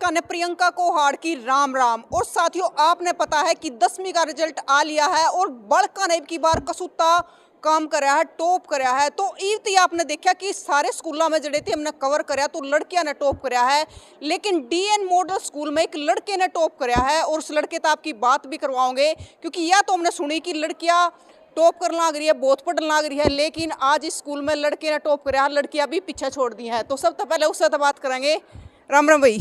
दर्शका ने प्रियंका कोहाड़ की राम राम। और साथियों, आपने पता है कि 10वीं का रिजल्ट आ लिया है और बड़का ने की बार कसूता काम कराया है, टॉप कराया है। तो इवती आपने देखा कि सारे स्कूलों में जड़े थे हमने कवर कराया तो लड़कियां ने टॉप कराया है, लेकिन डीएन मॉडल स्कूल में एक लड़के ने टॉप कराया है। और उस लड़के तो आपकी बात भी करवाओगे, क्योंकि यह तो हमने सुनी कि लड़कियां टॉप करने लग रही है, बहुत पढ़ने लग रही है, लेकिन आज इस स्कूल में लड़के ने टॉप कराया, लड़कियां भी पीछे छोड़ दी हैं। तो सबसे पहले उससे तो बात करेंगे। राम राम भाई,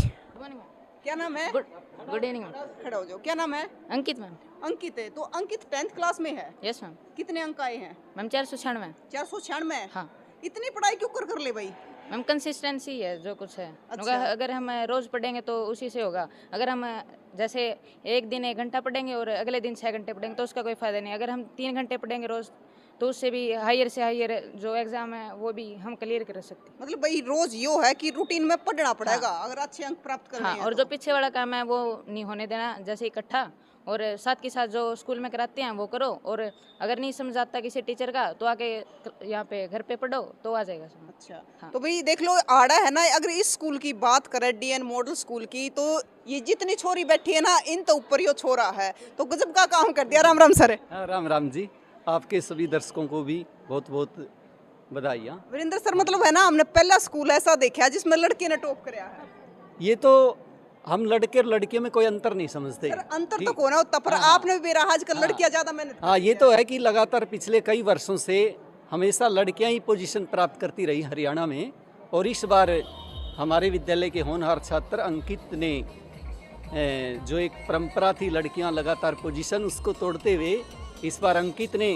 क्या नाम है? Good evening ma'am. खड़ा हो जाओ। क्या नाम है? अंकित मैम। अंकित है। तो अंकित 10th क्लास में है। Yes ma'am. कितने अंक आए हैं? मैम 496। 496। हाँ इतनी पढ़ाई क्यों कर ले भाई? मैम, कंसिस्टेंसी है जो कुछ है। अच्छा। अगर हम रोज पढ़ेंगे तो उसी से होगा। अगर हम जैसे एक दिन 1 घंटा पढ़ेंगे और अगले दिन 6 घंटे पढ़ेंगे तो उसका कोई फायदा नहीं। अगर हम 3 घंटे पढ़ेंगे रोज तो उससे भी हायर से हायर जो एग्जाम है वो भी हम क्लियर कर सकते हैं। मतलब भाई रोज यो है कि रूटीन में पढ़ना पड़ेगा। हाँ। अगर अच्छे अंक प्राप्त करने हाँ, हैं और तो। जो पीछे वाला काम है वो नहीं होने देना, जैसे इकट्ठा। और साथ के साथ जो स्कूल में कराते हैं वो करो, और अगर नहीं समझ आता किसी टीचर का तो आके यहाँ पे घर पे पढ़ो तो आ जाएगा समझ। अच्छा। हाँ। तो भाई देख लो, आड़ा है ना, अगर इस स्कूल की बात करें डीएन मॉडल स्कूल की, तो ये जितनी छोरी बैठी है ना, इन तो ऊपर यो छोरा है, तो गजब का काम कर दिया। राम राम सर। राम राम जी, आपके सभी दर्शकों को भी बहुत बहुत बधाइयाँ। वीरेंद्र सर, मतलब है ना, हमने पहला स्कूल ऐसा देखा है जिसमें लड़के ने टॉप कराया है। ये तो हम लड़के और लड़कियों में कोई अंतर नहीं समझते। सर अंतर तो ठीक। कौन होता, पर हाँ, आपने भी मेरा आजकल हाँ। लड़कियां ज्यादा मेहनत हाँ, करती ये हैं। तो है कि लगातार पिछले कई वर्षों से हमेशा लड़कियां ही पोजीशन प्राप्त करती रही हरियाणा में। और इस बार हमारे विद्यालय के होनहार छात्र अंकित ने जो एक परंपरा थी लड़कियां लगातार पोजीशन, उसको तोड़ते हुए इस बार अंकित ने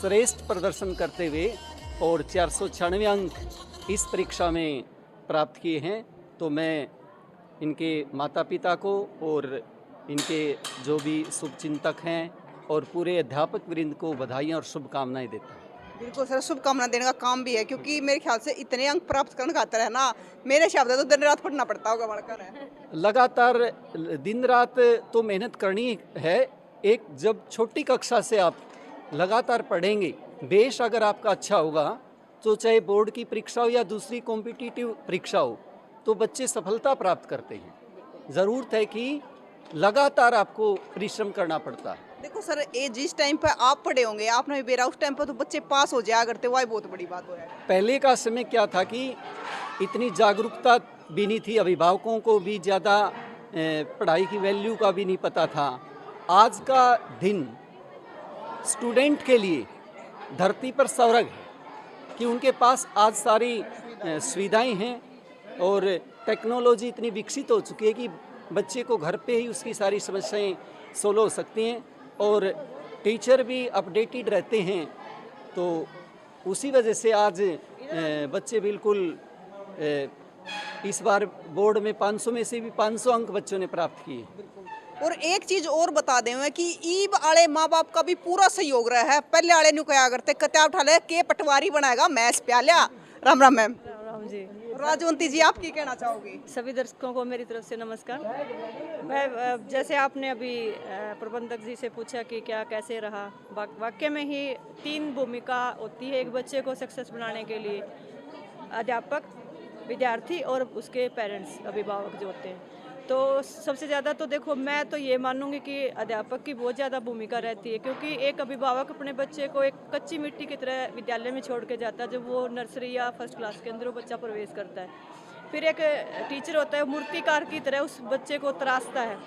श्रेष्ठ प्रदर्शन करते हुए और 496 अंक इस परीक्षा में प्राप्त किए हैं। तो मैं इनके माता पिता को और इनके जो भी शुभचिंतक हैं और पूरे अध्यापक वृंद को बधाइयाँ और शुभकामनाएं देता हूँ। बिल्कुल सर, शुभकामना देने का काम भी है, क्योंकि मेरे ख्याल से इतने अंक प्राप्त करने का है ना, मेरे शब्द तो दिन रात पढ़ना पड़ता होगा बड़का है। लगातार दिन रात तो मेहनत करनी है। एक जब छोटी कक्षा से आप लगातार पढ़ेंगे, बेश अगर आपका अच्छा होगा तो चाहे बोर्ड की परीक्षा हो या दूसरी कॉम्पिटिटिव परीक्षा हो, तो बच्चे सफलता प्राप्त करते हैं। ज़रूरत है कि लगातार आपको परिश्रम करना पड़ता है। देखो सर, ये जिस टाइम पे आप पढ़े होंगे, आपने भी बेरा, उस टाइम पे तो बच्चे पास हो जाया करते, वही बहुत बड़ी बात हो है। पहले का समय क्या था कि इतनी जागरूकता भी नहीं थी, अभिभावकों को भी ज़्यादा पढ़ाई की वैल्यू का भी नहीं पता था। आज का दिन स्टूडेंट के लिए धरती पर स्वर्ग है कि उनके पास आज सारी सुविधाएं हैं और टेक्नोलॉजी इतनी विकसित हो चुकी है कि बच्चे को घर पे ही उसकी सारी समस्याएं सोल्व हो सकती हैं और टीचर भी अपडेटेड रहते हैं। तो उसी वजह से आज बच्चे बिल्कुल इस बार बोर्ड में 500 में से भी 500 अंक बच्चों ने प्राप्त किए। और एक चीज और बता दें कि ईब आले माँ बाप का भी पूरा सहयोग रहा है। पहले आले नु क्या करते, कत्या उठा ले के पटवारी बनाएगा मैस प्यालिया। राम राम मैम। राम जी। राजवंती जी, आप की कहना चाहोगी? सभी दर्शकों को मेरी तरफ से नमस्कार। मैं जैसे आपने अभी प्रबंधक जी से पूछा कि क्या कैसे रहा, वाक्य में ही 3 भूमिका होती है एक बच्चे को सक्सेस बनाने के लिए: अध्यापक, विद्यार्थी और उसके पेरेंट्स, अभिभावक जो होते हैं। तो सबसे ज़्यादा तो देखो, मैं तो ये मानूंगी कि अध्यापक की बहुत ज़्यादा भूमिका रहती है, क्योंकि एक अभिभावक अपने बच्चे को एक कच्ची मिट्टी की तरह विद्यालय में छोड़ के जाता है। जब वो नर्सरी या फर्स्ट क्लास के अंदर वो बच्चा प्रवेश करता है, फिर एक टीचर होता है मूर्तिकार की तरह उस बच्चे को तराशता है।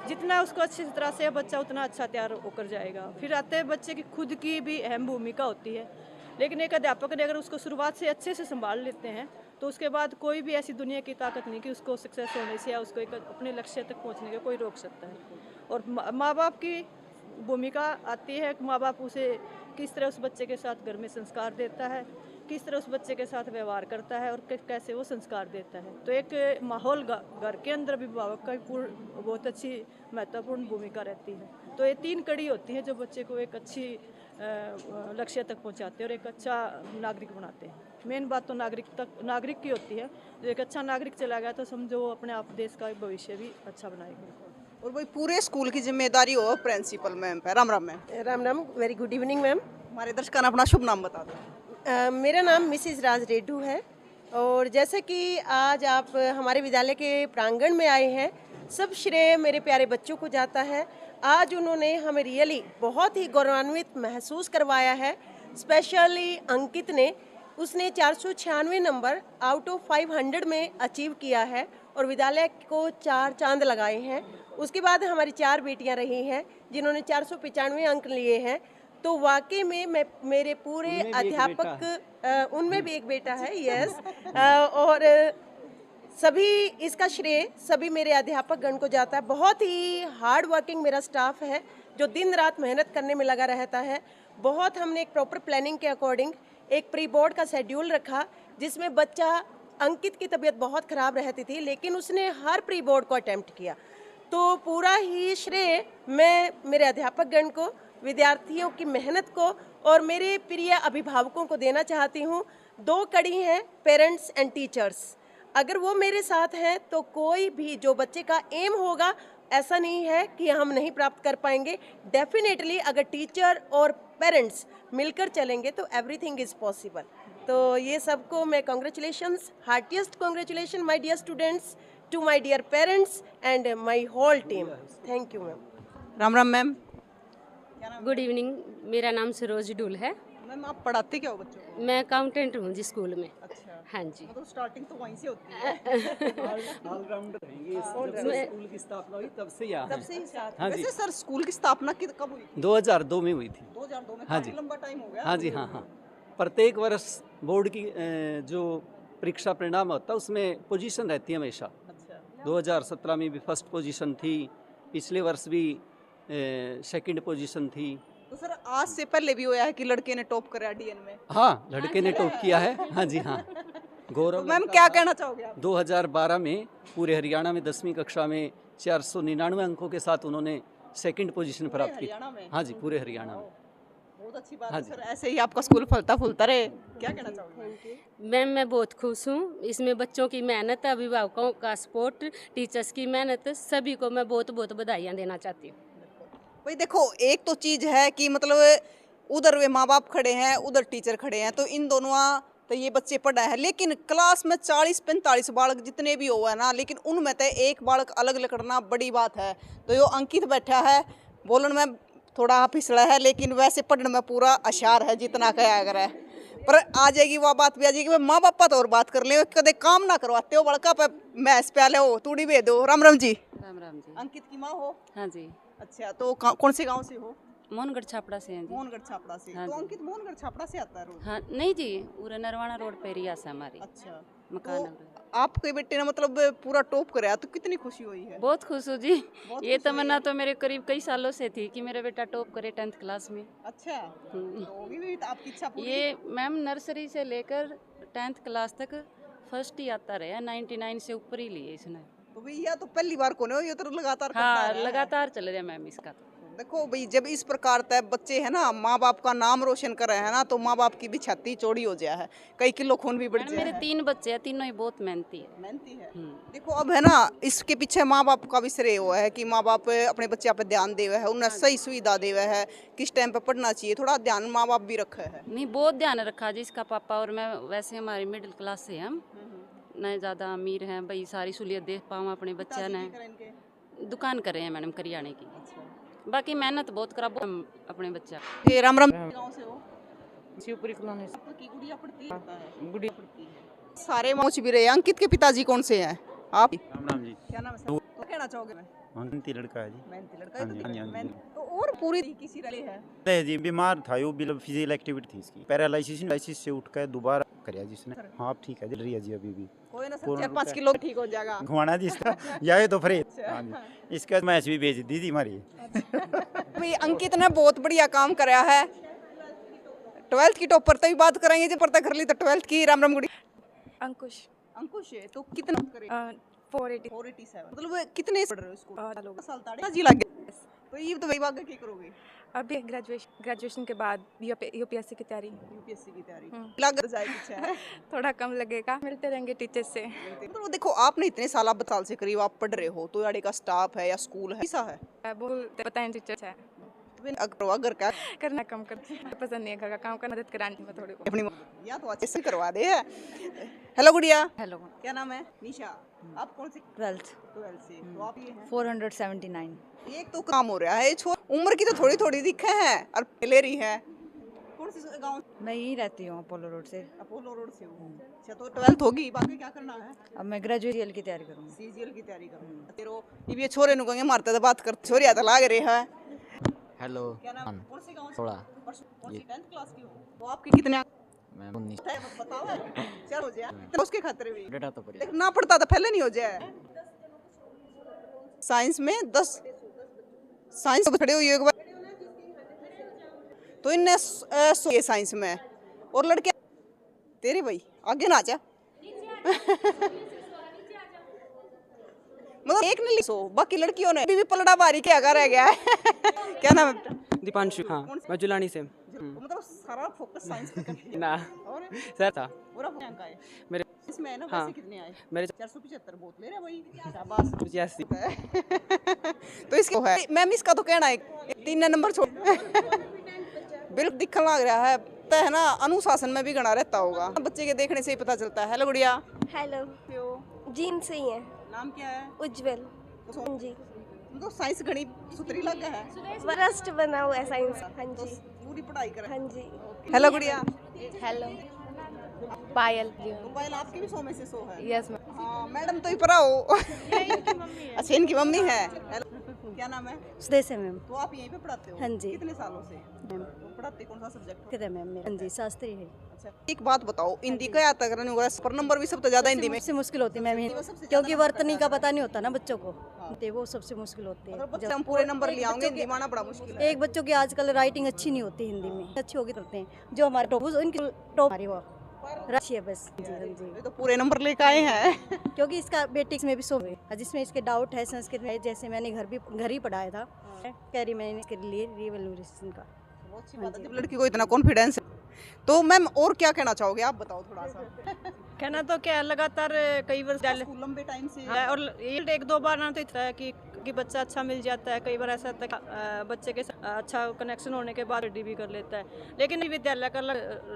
जितना उसको अच्छी तरह से बच्चा उतना अच्छा तैयार होकर जाएगा। फिर आते हैं बच्चे की खुद की भी अहम भूमिका होती है, लेकिन एक अध्यापक ने अगर उसको शुरुआत से अच्छे से संभाल लेते हैं तो उसके बाद कोई भी ऐसी दुनिया की ताकत नहीं कि उसको सक्सेस होने से या उसको एक अपने लक्ष्य तक पहुंचने का कोई रोक सकता है। और माँ बाप की भूमिका आती है कि माँ बाप उसे किस तरह उस बच्चे के साथ घर में संस्कार देता है, किस तरह उस बच्चे के साथ व्यवहार करता है और कैसे वो संस्कार देता है। तो एक माहौल घर के अंदर अभिभावक का बहुत अच्छी महत्वपूर्ण भूमिका रहती है। तो ये 3 कड़ी होती है जो बच्चे को एक अच्छी लक्ष्य तक पहुंचाते हैं और एक अच्छा नागरिक बनाते हैं। मेन बात तो नागरिक की होती है। जो एक अच्छा नागरिक चला गया तो समझो वो अपने आप देश का भविष्य भी अच्छा बनाएगा। और भाई पूरे स्कूल की जिम्मेदारी हो प्रिंसिपल मैम पे। Ram Ram ma'am. Ram Ram, very good evening ma'am. हमारे दर्शकों ने अपना शुभ नाम बता दो। मेरा नाम मिसिज राज रेड्डू है। और जैसे कि आज आप हमारे विद्यालय के प्रांगण में आए हैं, सब श्रेय मेरे प्यारे बच्चों को जाता है। आज उन्होंने हमें रियली बहुत ही गौरवान्वित महसूस करवाया है। स्पेशली अंकित ने, उसने 496 नंबर आउट ऑफ 500 में अचीव किया है और विद्यालय को 4 चांद लगाए हैं। उसके बाद हमारी 4 बेटियां रही हैं जिन्होंने 495 अंक लिए हैं। तो वाकई में मैं मेरे पूरे अध्यापक, उनमें भी एक बेटा है, यस, और सभी इसका श्रेय सभी मेरे अध्यापक गण को जाता है। बहुत ही हार्ड वर्किंग मेरा स्टाफ है जो दिन रात मेहनत करने में लगा रहता है। बहुत हमने एक प्रॉपर प्लानिंग के अकॉर्डिंग एक प्री बोर्ड का शेड्यूल रखा, जिसमें बच्चा अंकित की तबीयत बहुत ख़राब रहती थी, लेकिन उसने हर प्री बोर्ड को अटेम्प्ट किया। तो पूरा ही श्रेय मैं मेरे अध्यापक गण को, विद्यार्थियों की मेहनत को और मेरे प्रिय अभिभावकों को देना चाहती हूँ। 2 कड़ी हैं, पेरेंट्स एंड टीचर्स। अगर वो मेरे साथ हैं तो कोई भी जो बच्चे का एम होगा, ऐसा नहीं है कि हम नहीं प्राप्त कर पाएंगे। डेफिनेटली अगर टीचर और पेरेंट्स मिलकर चलेंगे तो एवरीथिंग इज़ पॉसिबल। तो ये सबको मैं congratulations, heartiest congratulation my dear students, to my dear parents and my whole team. Thank you ma'am. Ram Ram ma'am. Good evening, मेरा नाम सरोज डुल है। मैम आप पढ़ाते क्या हो बच्चों को? मैं अकाउंटेंट हूँ जी स्कूल में। अच्छा, हाँ जी। मतलब स्टार्टिंग तो वहीं से होती है। ऑलराउंडर हैं ये। जब से स्कूल की स्थापना हुई तब से यहाँ तब हैं। से ही स्टार्ट। हाँ जी। वैसे सर स्कूल की स्थापना कब हुई थी? 2002 में हुई थी। 2002 में। हाँ काफी जी। लंबा टाइम हो गया। हाँ जी, हाँ हाँ। प्रत्येक वर्ष बोर्ड की जो परीक्षा परिणाम होता है उसमें पोजीशन रहती है हमेशा। अच्छा। 2017 में भी फर्स्ट पोजीशन थी, पिछले वर्ष भी सेकंड पोजीशन थी। तो सर आज से पहले भी हुआ है कि लड़के ने टॉप करा डीएन में? हाँ, लड़के ने टॉप किया है। हाँ जी, हाँ। तो गौरव मैम लड़का क्या था। कहना चाहोगे आप? 2012 में पूरे हरियाणा में 10वीं कक्षा में 499 अंकों के साथ उन्होंने सेकंड पोजीशन प्राप्त की। हरियाणा में? हाँ जी, पूरे हरियाणा में। बहुत अच्छी बात हाँ है जी। सर, ऐसे ही आपका स्कूल फलता फूलता रहे। क्या कहना चाहोगे? मैम मैं बहुत खुश हूँ। इसमें बच्चों की मेहनत, अभिभावकों का सपोर्ट, टीचर्स की मेहनत, सभी को मैं बहुत बहुत बधाइयाँ देना चाहती हूँ। भाई देखो, एक तो चीज़ है कि मतलब उधर वे माँ बाप खड़े हैं, उधर टीचर खड़े हैं, तो इन दोनों तो ये बच्चे पढ़ा है, लेकिन क्लास में 40-45 बालक जितने भी हो है ना, लेकिन उनमें तो एक बालक अलग लकड़ना बड़ी बात है। तो यो अंकित बैठा है, बोलन में थोड़ा फिसला है, लेकिन वैसे पढ़ने में पूरा अशार है जितना कहा अगर है। पर आ जाएगी वह बात भी आ जाएगी। माँ बापा तो और बात कर ले, कदे काम ना करवाते हो बड़का पे मैस प्याले हो, तूड़ी भेज दो। राम राम जी। राम राम जी। अंकित की माँ हो? हाँ जी, अच्छा, तो कौन से गाँव से हो? मोहनगढ़ छापड़ा से हैं जी। मोहनगढ़ छापड़ा से। हाँ तो जी। अंकित मोहनगढ़ छापड़ा से आता है रोज? हाँ नहीं जी, पूरा नरवाना रोड पे एरिया से हमारी अच्छा, मकान। तो आपके बेटे ने मतलब पूरा टॉप कराया, तो कितनी खुशी हुई है? बहुत खुश हूँ जी। बहुत ये खुश तमन्ना तो मेरे करीब कई सालों से थी कि मेरा बेटा टॉप करे 10th क्लास में। अच्छा, तो भी तो आपकी इच्छा पूरी? ये मैम नर्सरी से लेकर 10th क्लास तक फर्स्ट ही आता रहा, 99 से ऊपर ही लिए इसने। तो भैया तो पहली बार कौन है, ये तो लगातार करता हाँ, रहा है। लगातार चल रहा मैम इसका। देखो भाई, जब इस प्रकार तय बच्चे है ना, माँ बाप का नाम रोशन कर रहे हैं ना, तो माँ बाप की भी छाती चौड़ी हो जाए है, कई किलो खून भी बढ़ मैडम जाए मेरे है। 3 बच्चे हैं, तीनों ही बहुत मेहनती है। मेहनती है। हम्म। देखो अब है ना, इसके पीछे माँ बाप का भी श्रेय हुआ है कि माँ बाप अपने बच्चे पे ध्यान देवे है, उन्हें सही सुविधा देवे है, किस टाइम पे पढ़ना चाहिए, थोड़ा ध्यान माँ बाप भी रखे है। नहीं, बहुत ध्यान रखा जी इसका पापा और मैं। वैसे हमारी मिडिल क्लास से हम न ज़्यादा अमीर हैं भाई, सारी सहूलियत देख पाऊँ अपने बच्चे ने। दुकान कर रहे हैं मैडम करियाने की। बाकी मेहनत बहुत करा हम अपने बच्चा। ये राम राम। गाँव से हो? शिवपुरी कॉलोनी से। आपकी गुड़िया पढ़ती है? गुड़ी सारे मौज भी रहे। अंकित के पिताजी कौन से हैं? आप? राम राम जी। क्या नाम है सर? तो कहना चाहोगे? मैं मेहनती लड़का है जी। मेहनती लड़का हाँ है, जी, तो हाँ जी, हाँ जी, मेहनत- तो और पूरी किसी रही है? है जी, बीमार था यो, बिल फिजिकल एक्टिविटी थी इसकी, पैरालिसिस से उठ कर दोबारा कराया जिसने। हाँ अब ठीक है, चल रही है जी अभी भी। कोई ना सर, पूर्ण 4-5 रूप किलो ठीक हो जाएगा। घुमाना जिसका या तो फ्रे। हाँ जी, इसका मैच भी भेज दी थी हमारी। भाई अंकित ने बहुत बढ़िया काम कराया है। 12th की टॉपर तभी बात करेंगे, जब पढ़ता कर ली तो 12th की। राम राम गुड़ी। अंकुश अंकुश है तो कितना करे? 480 487। मतलब कितने पढ़ रहे हो इसको? लोग। साल ताड़ी जी लग गए। तो ये तो भाई आगे क्या करोगे? अभी ग्रेजुएशन के बाद यूपीएससी की तैयारी। यूपीएससी की तैयारी लग जाएगी। अच्छा है। थोड़ा कम लगेगा, मिलते रहेंगे टीचर से। तो देखो, आपने इतने साल, आप 12 साल से करीब आप पढ़ रहे हो, तो यार का स्टाफ है या स्कूल है, कैसा है? बोल बताएं टीचर है। घर का करना कम कर पसंद नहीं है, घर का काम करना, मदद करानी में थोड़ी अपनी या तो अच्छे से करवा दे। हेलो गुड़िया, हेलो, क्या नाम है? निशा। आप कौन सी? 12th 12 से। तो आप ये हैं? 479। एक तो काम हो रहा है, उम्र की तो थोड़ी थोड़ी दिखे हैं और ले रही है। कौन सी गांव? मैं यहीं रहती हूँ अपोलो रोड से। अपोलो रोड से हूँ। अच्छा, तो 12th होगी, बाकी क्या करना है? अब मैं ग्रेजुएट की तैयारी करूँगी। सीजीएल की तैयारी करूँ। तेरो ये छोरे नु कहेंगे मारते तो बात कर, छोरी आता लाग रही है। हेलो। क्या नाम? कौन सी गांव से? थोड़ा कौन सी 10th क्लास की हो? तो आपके कितने मैं 19 बताओ? चल हो जाए तो उसके खातिर भी डेटा तो पड़ी। लेकिन ना पढ़ता तो पहले नहीं हो जाए। साइंस में 10 साइंस में खड़े हुई एक बार तो इनने ये साइंस में और लड़के तेरे भाई आगे ना जा मतलब एक ने लिखो, बाकी लड़कियों ने भी पलड़ा बारी के आगे रह गया है। क्या नाम है? दीपांशु। हाँ, मैं जुलानी से। मतलब सारा फोकस साइंस पे करती है ना और सर था पूरा अंक आए मेरे। इसमें है ना, हाँ, वैसे कितने आए? मेरे 475 बहुत ले रहे भाई, शाबाश। 85। तो इसको है मैम, इसका तो कहना है 3 नंबर छोड़ बिल्कुल दिखने लग रहा है तो है ना, अनुशासन में भी गणा रहता होगा, बच्चे के देखने से ही पता चलता है। हेलो गुड़िया। हेलो। जीन से ही है। नाम क्या है? उज्जवल। जी। तो साइंस गणित सूत्री लग है, फर्स्ट बना हुआ है साइंस। हाँ तो जी। पूरी पढ़ाई कर। हाँ जी। हेलो गुड़िया। हेलो। पायल। तो पायल आपकी भी 100 में से 100 है? Yes ma'am. हाँ, मैडम तो ही पढ़ा हो। अच्छा, इनकी मम्मी है। क्या नाम है? सुदेश है मैम। तो आप यहीं पे पढ़ाते हो? हाँ जी। कितने सालों से? तो पढ़ाते कौन सा सब्जेक्ट? कितने मैम? हाँ जी, शास्त्री है। अच्छा, एक बात बताओ, हिंदी का आता करने होगा पर नंबर भी सबसे ज्यादा हिंदी में सबसे मुश्किल होती है मैम, क्योंकि वर्तनी का पता नहीं होता ना बच्चों को, तो वो सबसे मुश्किल होती है। मतलब बच्चे हम पूरे नंबर ले आएंगे, हिंदी माना बड़ा मुश्किल है। एक बच्चों की आजकल राइटिंग अच्छी नहीं होती हिंदी में, अच्छी होगी करते हैं जो हमारे टॉप, उनकी टॉप हमारी वो अच्छी है बस। जी हाँ जी। ये तो पूरे नंबर लेके आए हैं। क्योंकि इसका बेटिक्स में भी 100 है, जिसमें इसके डाउट है संस्कृत में, जैसे मैंने घर ही पढ़ाया था, कह रही मैंने इसके लिए रिवोल्यूशन का। बहुत अच्छी बात है जब लड़की को इतना कॉन्फिडेंस है। तो मैम और क्या कहना चाहोगे, आप बताओ थोड़ा सा। कहना तो क्या, लगातार कई वर्ष लंबे टाइम से और ये 1-2 बार ना तो इतना है कि बच्चा अच्छा मिल जाता है, कई बार ऐसा होता है बच्चे के साथ अच्छा कनेक्शन होने के बाद डी भी कर लेता है, लेकिन विद्यालय का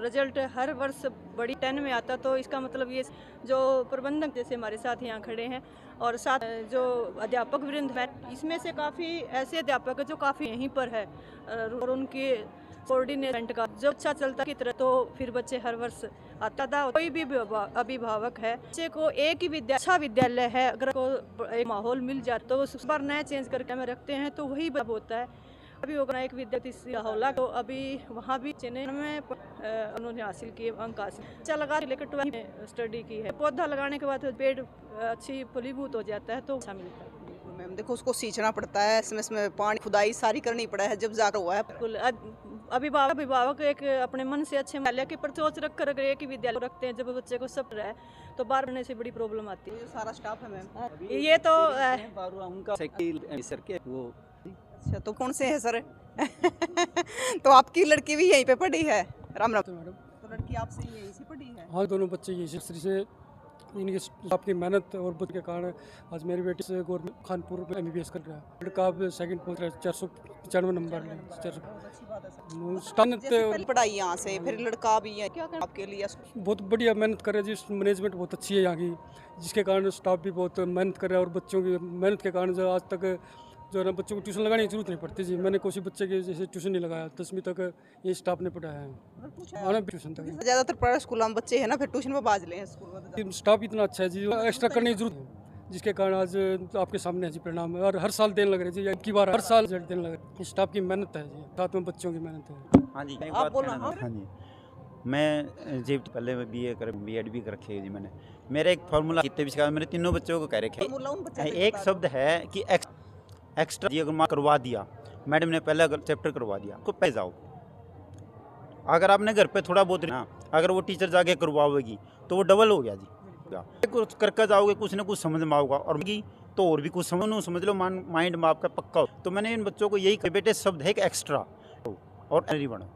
रिजल्ट हर वर्ष बड़ी 10 में आता, तो इसका मतलब ये जो प्रबंधक जैसे हमारे साथ यहाँ खड़े हैं और साथ जो अध्यापक वृंद है, इसमें से काफ़ी ऐसे अध्यापक है जो काफ़ी यहीं पर है और उनके कोऑर्डिनेट का जो अच्छा चलता की तरह, तो फिर बच्चे हर वर्ष आता था। कोई भी अभिभावक है, बच्चे को एक ही अच्छा विद्यालय है, अगर को एक माहौल मिल जाए तो उस बार नया चेंज करके हमें रखते हैं तो वही बब होता है। अभी होगा एक विद्यार्थी होला, तो अभी वहाँ भी चेन्नई में उन्होंने हासिल किए अंक हासिल अच्छा लगा, लेकर 12 में स्टडी की है। पौधा लगाने के बाद पेड़ अच्छी फलीभूत हो जाता है तो अच्छा मिलता है। मैम देखो, उसको सींचना पड़ता है, इसमें पानी खुदाई सारी करनी पड़ा है, जब जाकर हुआ है। बिल्कुल, अभिभावक एक अपने मन से अच्छे विद्यालय के प्रति सोच रख कर एक ही विद्यालय रखते हैं, जब बच्चे को सब रहा है तो बाहर रहने से बड़ी प्रॉब्लम आती है। ये सारा स्टाफ है मैम, ये तो उनका सर के वो। अच्छा, तो कौन से है सर? तो आपकी लड़की भी यहीं पे पढ़ी है? राम राम। तो लड़की आपसे यहीं से पढ़ी है? हाँ, दोनों बच्चे यहीं से इनकी आपकी मेहनत और बुद्ध के कारण आज मेरी बेटी से गवर्नमेंट खानपुर में MBBS कर रहा है। लड़का अब सेकंड पहुंच रहा है, 495 नंबर ले। पढ़ाई यहाँ से, फिर लड़का भी है, क्या करना आपके लिए? बहुत बढ़िया मेहनत कर रहे हैं जी, मैनेजमेंट बहुत अच्छी है यहाँ की, जिसके कारण स्टाफ भी बहुत मेहनत कर रहा है और बच्चों की मेहनत के कारण जो आज तक जो है ना बच्चों को ट्यूशन लगाने की जरूरत नहीं पड़ती जी। मैंने कोई बच्चे के जैसे ट्यूशन नहीं लगाया, 10वीं तक ये स्टाफ ने पढ़ाया है, ट्यूशन तक। ज़्यादातर प्राइवेट स्कूल में बच्चे हैं ना, फिर ट्यूशन में बाज ले हैं स्कूल में। स्टाफ इतना अच्छा है जी, एक्स्ट्रा करने की जरूरत है, जिसके कारण आज आपके सामने है जी परिणाम, और हर साल देने लग रहे जी, की बार हर साल रिजल्ट देने लग रहे। स्टाफ की मेहनत है जी, साथ में बच्चों की मेहनत है। हाँ जी, आप बोलो। हाँ जी, मैं जी पहले BA कर B.Ed भी कर रखी है जी मैंने। मेरा एक फार्मूला कितने भी मेरे तीनों बच्चों को कह रखे, एक शब्द है कि एक्स्ट्रा जी, अगर माँ करवा दिया, मैडम ने पहले अगर चैप्टर करवा दिया तो पै जाओ, अगर आपने घर पे थोड़ा बहुत ना, अगर वो टीचर जाके करवाओगी तो वो डबल हो गया जी। कुछ करके जाओगे, कुछ ना कुछ समझ में आओगा, और तो और भी कुछ समझ लो, माइंड में आपका पक्का हो। तो मैंने इन बच्चों को यही कहा, बेटे शब्द है कि एक्स्ट्रा और एनरी बनो।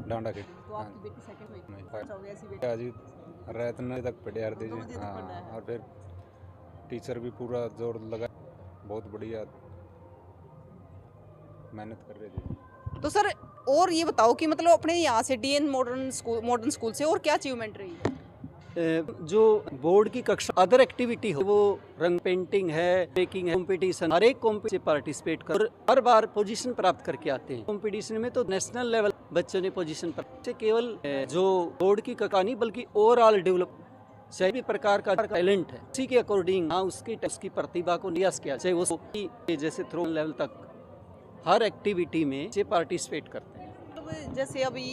डांडा के रैतना तक पढ़े यार दीजिए। हाँ, और फिर टीचर भी पूरा जोर लगा, बहुत बढ़िया मेहनत कर रहे थे। तो सर और ये बताओ कि मतलब अपने यहाँ से डीएन मॉडर्न स्कूल से और क्या अचीवमेंट रही है? जो बोर्ड की कक्षा अदर एक्टिविटी हो, वो रंग पेंटिंग है, मेकिंग है, कंपटीशन, हर एक कॉम्पिटिशन पार्टिसिपेट कर हर बार पोजीशन प्राप्त करके आते हैं। कंपटीशन में तो नेशनल लेवल बच्चों ने पोजीशन प्राप्त, केवल जो बोर्ड की कक्षा नहीं बल्कि ओवरऑल डेवलप सभी भी प्रकार का टैलेंट है उसी के अकॉर्डिंग उसकी प्रतिभा को नियास किया, चाहे वो जैसे थ्रो लेवल तक हर एक्टिविटी में से पार्टिसिपेट करते हैं। जैसे अभी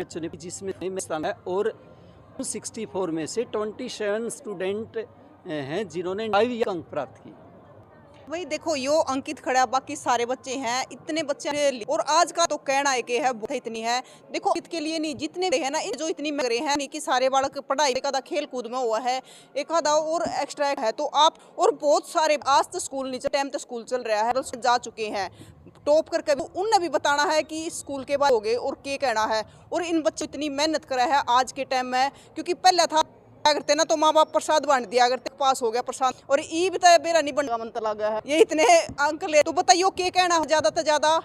चुने जिसमें है और 64 में से 27 स्टूडेंट हैं जिन्होंने 5 अंक प्राप्त किए। वही देखो यो अंकित खड़ा, बाकी सारे बच्चे हैं, इतने बच्चे और आज का तो कहना है कि है इतनी है। देखो इसके लिए नहीं जितने है ना जो इतनी मग रहे हैं नहीं कि सारे बालक पढ़ाई एक आधा खेल कूद में हुआ है, एक आधा और एक्स्ट्रा है तो आप और बहुत सारे आज तो स्कूल नीचे टाइम तो स्कूल चल रहा है जा चुके हैं टॉप करके उनने भी बताना है कि स्कूल के बाद हो गए और क्या कहना है। और इन बच्चों इतनी मेहनत करा है आज के टाइम में, क्योंकि पहले था क्या करते ना तो माँ बाप प्रसाद बांट दिया करते, पास हो गया प्रसाद और ई बताया बेरा नहीं बनवा मन लगा है ये इतने अंक ले। तो बताइयो क्या कहना ज्यादा से ज्यादा